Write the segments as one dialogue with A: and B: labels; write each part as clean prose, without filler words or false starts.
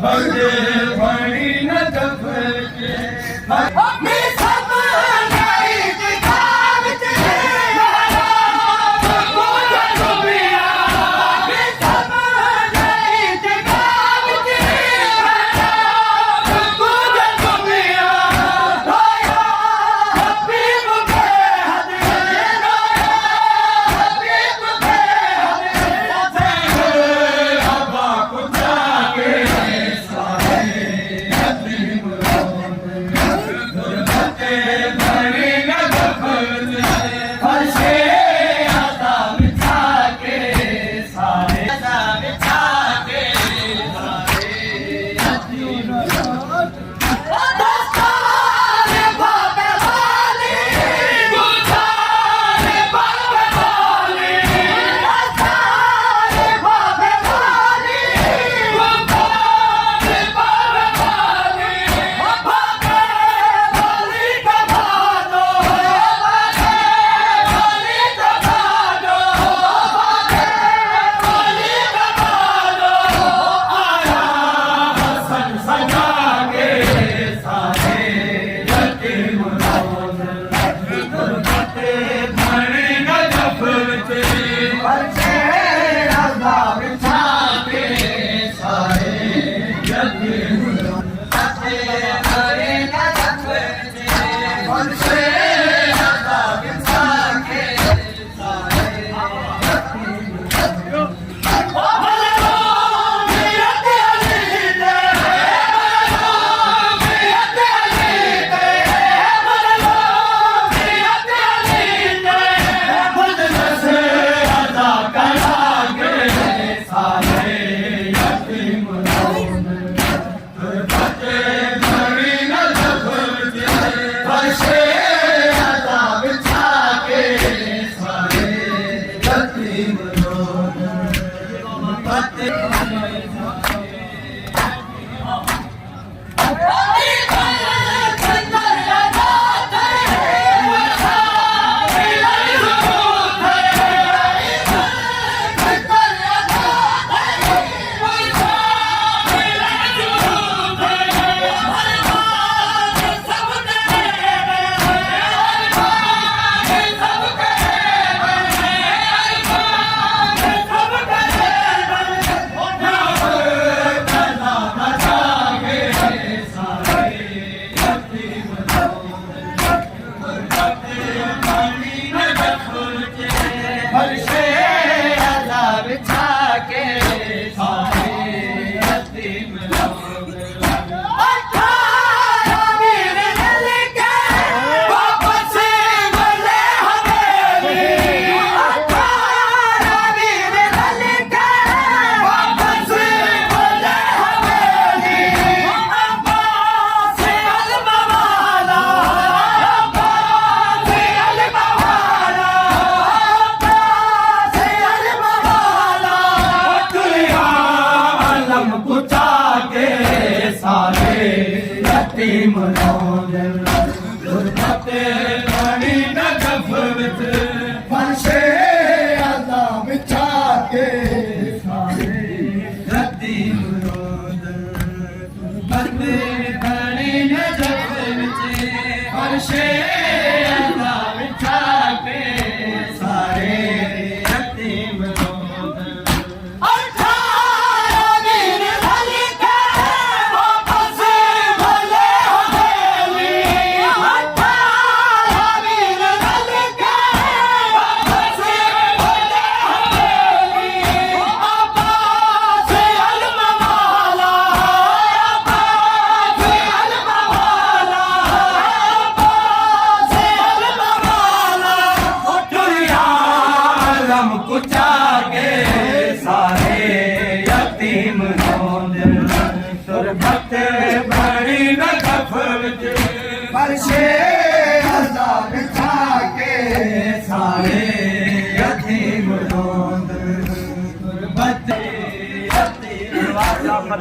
A: बंदे पानी न जफरते मैं सब नहीं दिखावते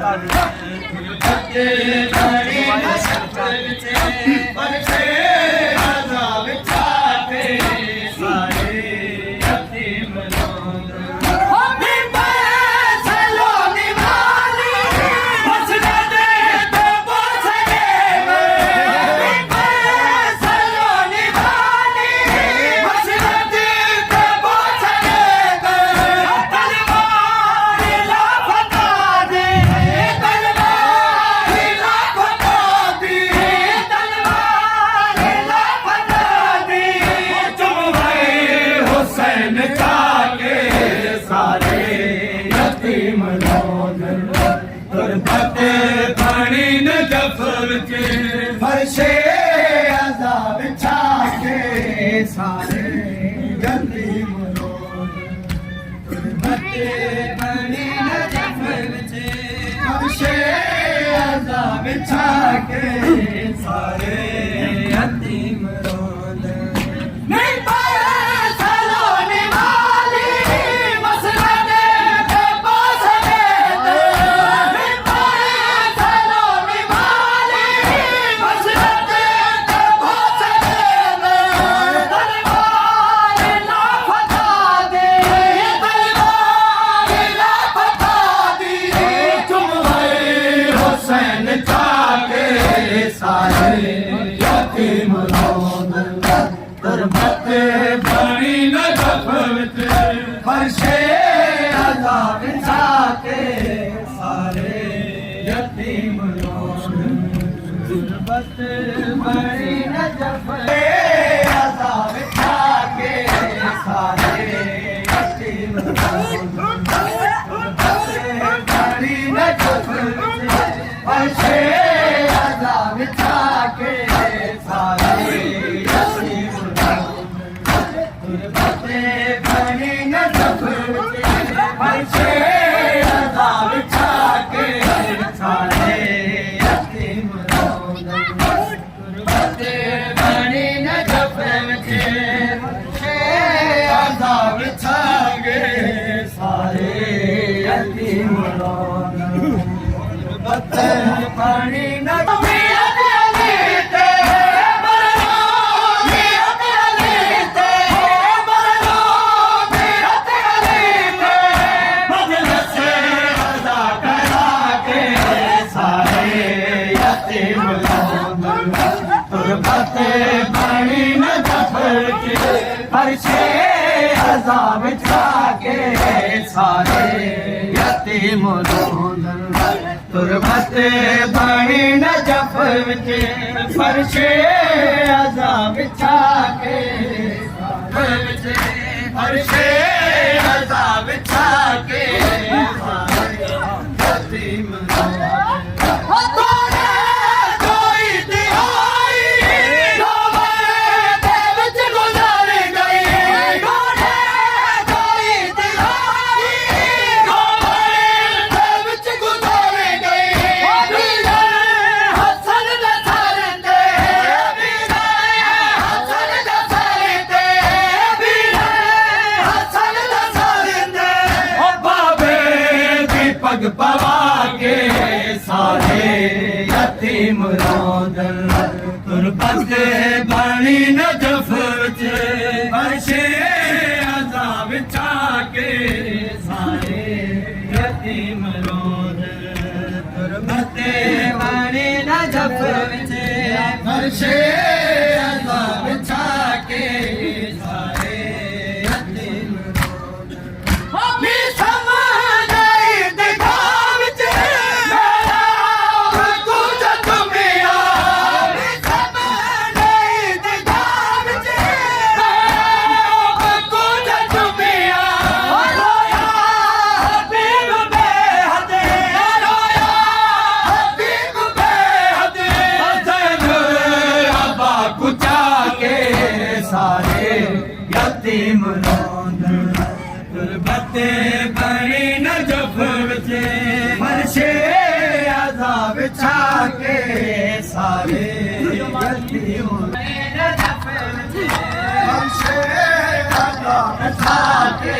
B: Bye.
A: तुरबते पानी न जफर के फरशे अज़ाब छाके सारे यतीम रोज़ तुरबते पानी न जफर के फरशे अज़ाब छाके सारे यतीम रोज़ नहीं पाया सलोनी वाली मसलने के पास नहीं पाया सलोनी वाली मसलने के पास तलवार ना फटा दे तलवार ना फटा दी तुम है हुसैन जाके सारे यतीम रोज़ तुरबते पानी न जफरते फरशे अज़ाब छाके सारे यतीम रोज़ तुरबते पानी न जफरते अज़ाब छाके सारे यतीम रोज़ तुरबते पानी न जफरते फरशे अज़ाब छाके सारे यतीम तुरबते पानी न जफरते फरशे अज़ाब छाके सारे यतीम रोज़ तुरबते पानी न जफरते फरशे अज़ाब छाके सारे यतीम रोज़ तुरबते पानी न तुरबते पानी न जफरते फरशे अज़ाब छाके सारे यतीम रोज़ तुरबते पानी न जफरते फरशे अज़ाब छाके फरशे अज़ाब छाके सारे यतीम पग पवा के सारे यतीम रोज़ तुरबते पानी न जफरते फरशे अज़ाब छाके सारे यतीम रोज़ तुरबते पानी न जफरते फरशे अज़ाब छाके सारे यतीम रोज़ सारे यतीम रोज़ तुरबते पानी न जफरते फरशे अज़ाब छाके सारे यतीम फरशे अज़ाब छाके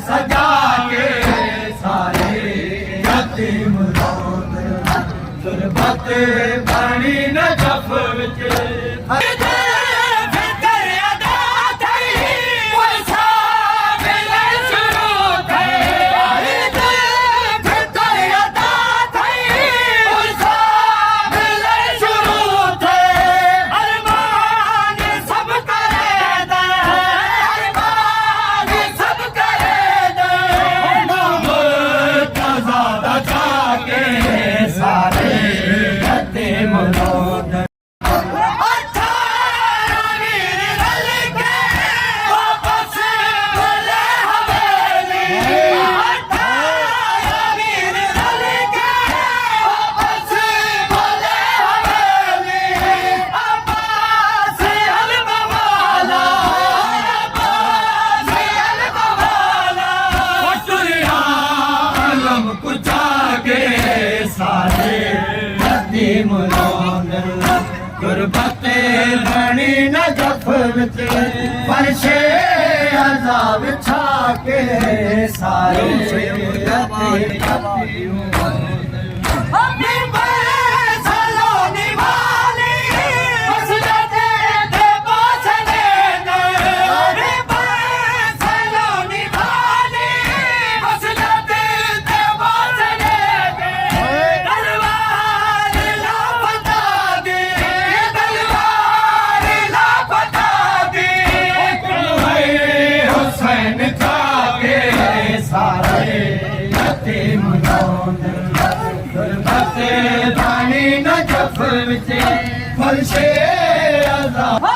A: सजा के सारे यतीम रोज़ तुरबते पानी न जफरते ਮਲੋਦ ਗੁਰਬਤ ਬਣੀ ਨਾ ਜਫ ਵਿੱਚ ਫਰਸ਼ੇ ਅਜ਼ਾਬ ਛਾ ਕੇ ਸਾਰੇ ਜੱਤੇ ਜਪਿਓ ਬਾਣੀ ਨਾ ਜਫ ਵਿੱਚ ਫਲਸ਼ੇ ਅਜ਼ਾਬ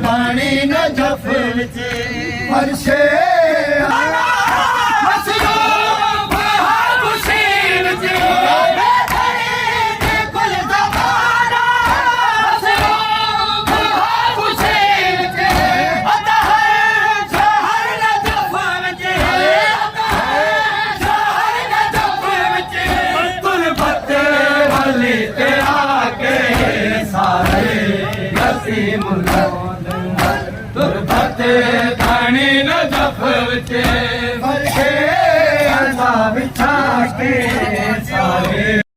A: ਪਾਣੀ ਨਾ ਜਫ ਵਿੱਚ ਫਰਸ਼ੇ ਗੁਰਬਤ ਬਾਣੀ ਨਾ ਜਫ ਵਿੱਚ ਫਰਸ਼ੇ ਅਜ਼ਾਬ ਛਾ ਕੇ